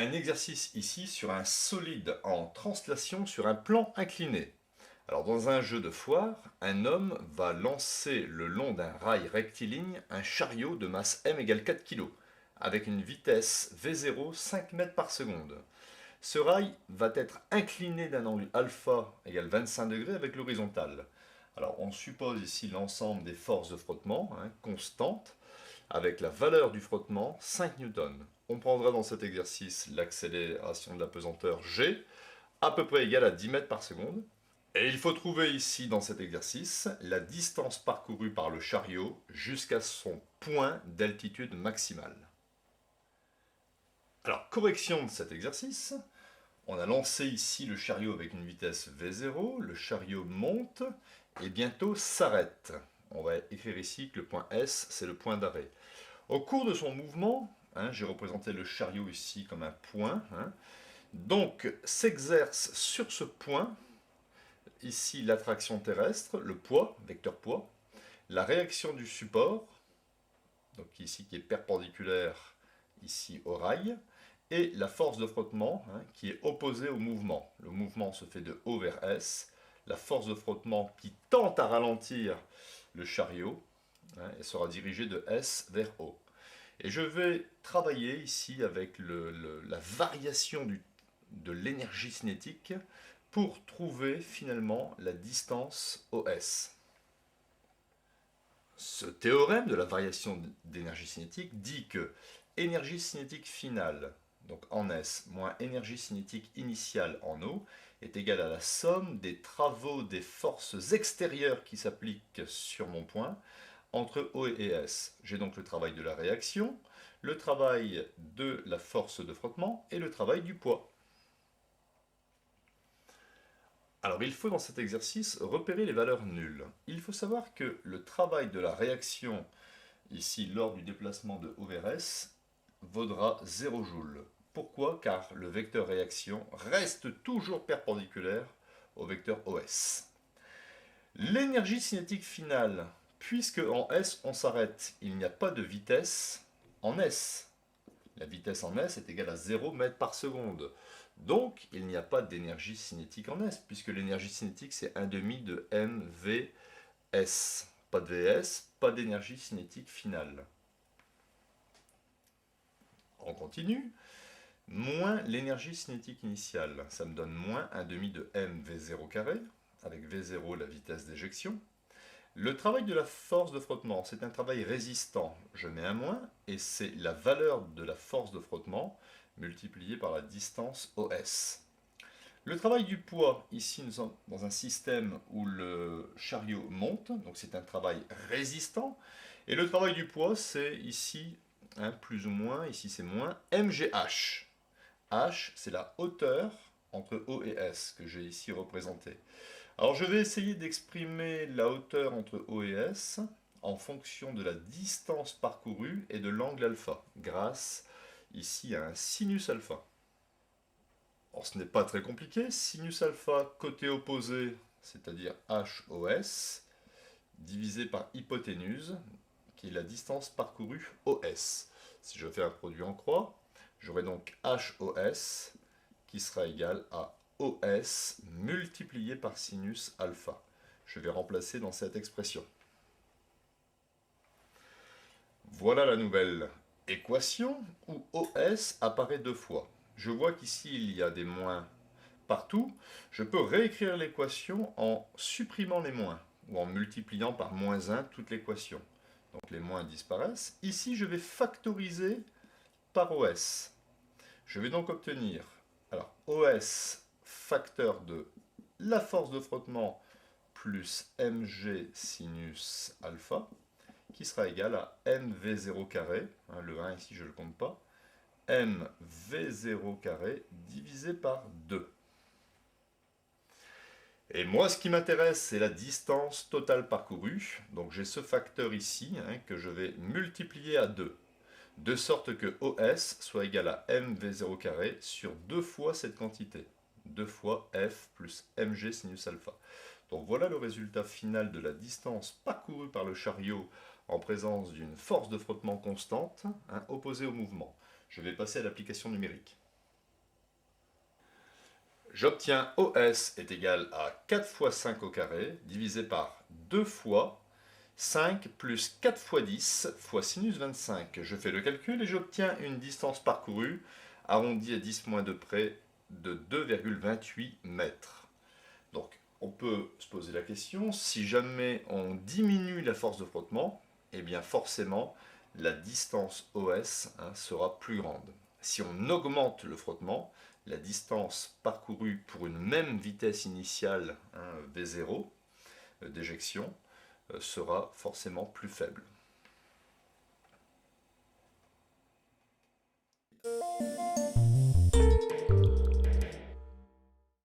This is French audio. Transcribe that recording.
un exercice ici sur un solide en translation sur un plan incliné. Alors dans un jeu de foire, un homme va lancer le long d'un rail rectiligne un chariot de masse m égale 4 kg, avec une vitesse v0 5 mètres par seconde. Ce rail va être incliné d'un angle alpha égale 25 degrés avec l'horizontale. Alors on suppose ici l'ensemble des forces de frottement constantes, avec la valeur du frottement 5 newtons. On prendra dans cet exercice l'accélération de la pesanteur g, à peu près égale à 10 mètres par seconde. Et il faut trouver ici dans cet exercice la distance parcourue par le chariot jusqu'à son point d'altitude maximale. Alors correction de cet exercice, on a lancé ici le chariot avec une vitesse v0, le chariot monte et bientôt s'arrête. On va écrire ici que le point S, c'est le point d'arrêt. Au cours de son mouvement, j'ai représenté le chariot ici comme un point, donc s'exerce sur ce point, ici l'attraction terrestre, le poids, vecteur poids, la réaction du support, donc ici qui est perpendiculaire ici au rail, et la force de frottement qui est opposée au mouvement. Le mouvement se fait de O vers S, la force de frottement qui tente à ralentir le chariot elle sera dirigée de S vers O. Et je vais travailler ici avec la variation de l'énergie cinétique pour trouver finalement la distance OS. Ce théorème de la variation d'énergie cinétique dit que énergie cinétique finale, donc en S, moins énergie cinétique initiale en O, est égale à la somme des travaux des forces extérieures qui s'appliquent sur mon point entre O et S. J'ai donc le travail de la réaction, le travail de la force de frottement et le travail du poids. Alors il faut dans cet exercice repérer les valeurs nulles. Il faut savoir que le travail de la réaction, ici lors du déplacement de O vers S, vaudra 0 joule. Pourquoi? Car le vecteur réaction reste toujours perpendiculaire au vecteur OS. L'énergie cinétique finale, puisque en S on s'arrête, il n'y a pas de vitesse en S. La vitesse en S est égale à 0 mètres par seconde. Donc, il n'y a pas d'énergie cinétique en S, puisque l'énergie cinétique, c'est 1 demi de mvs. Pas de Vs, pas d'énergie cinétique finale. On continue. Moins l'énergie cinétique initiale, ça me donne moins 1 demi de mv0 carré, avec v0 la vitesse d'éjection. Le travail de la force de frottement, c'est un travail résistant. Je mets un moins, et c'est la valeur de la force de frottement multipliée par la distance OS. Le travail du poids, ici nous sommes dans un système où le chariot monte, donc c'est un travail résistant. Et le travail du poids, c'est ici, plus ou moins, ici c'est moins, mgh. H, c'est la hauteur entre O et S que j'ai ici représentée. Alors je vais essayer d'exprimer la hauteur entre O et S en fonction de la distance parcourue et de l'angle alpha, grâce ici à un sinus alpha. Alors ce n'est pas très compliqué, sinus alpha côté opposé, c'est-à-dire HOS, divisé par hypoténuse, qui est la distance parcourue OS. Si je fais un produit en croix, j'aurai donc HOS qui sera égal à OS multiplié par sinus alpha. Je vais remplacer dans cette expression. Voilà la nouvelle équation où OS apparaît deux fois. Je vois qu'ici il y a des moins partout. Je peux réécrire l'équation en supprimant les moins ou en multipliant par moins 1 toute l'équation. Donc les moins disparaissent. Ici je vais factoriser par OS. Je vais donc obtenir OS facteur de la force de frottement plus mg sinus alpha, qui sera égal à mv0 carré, le 1 ici je ne le compte pas, mv0 carré divisé par 2. Et moi ce qui m'intéresse c'est la distance totale parcourue, donc j'ai ce facteur ici que je vais multiplier à 2. De sorte que OS soit égal à mv0 carré sur 2 fois cette quantité. 2 fois f plus mg sinus alpha. Donc voilà le résultat final de la distance parcourue par le chariot en présence d'une force de frottement constante opposée au mouvement. Je vais passer à l'application numérique. j'obtiens OS est égal à 4 fois 5 au carré, divisé par 2 fois 5 plus 4 fois 10 fois sinus 25. Je fais le calcul et j'obtiens une distance parcourue, arrondie à 10 moins 2 près, de 2,28 mètres. Donc, on peut se poser la question, si jamais on diminue la force de frottement, eh bien forcément, la distance OS sera plus grande. Si on augmente le frottement, la distance parcourue pour une même vitesse initiale, V0, d'éjection, sera forcément plus faible.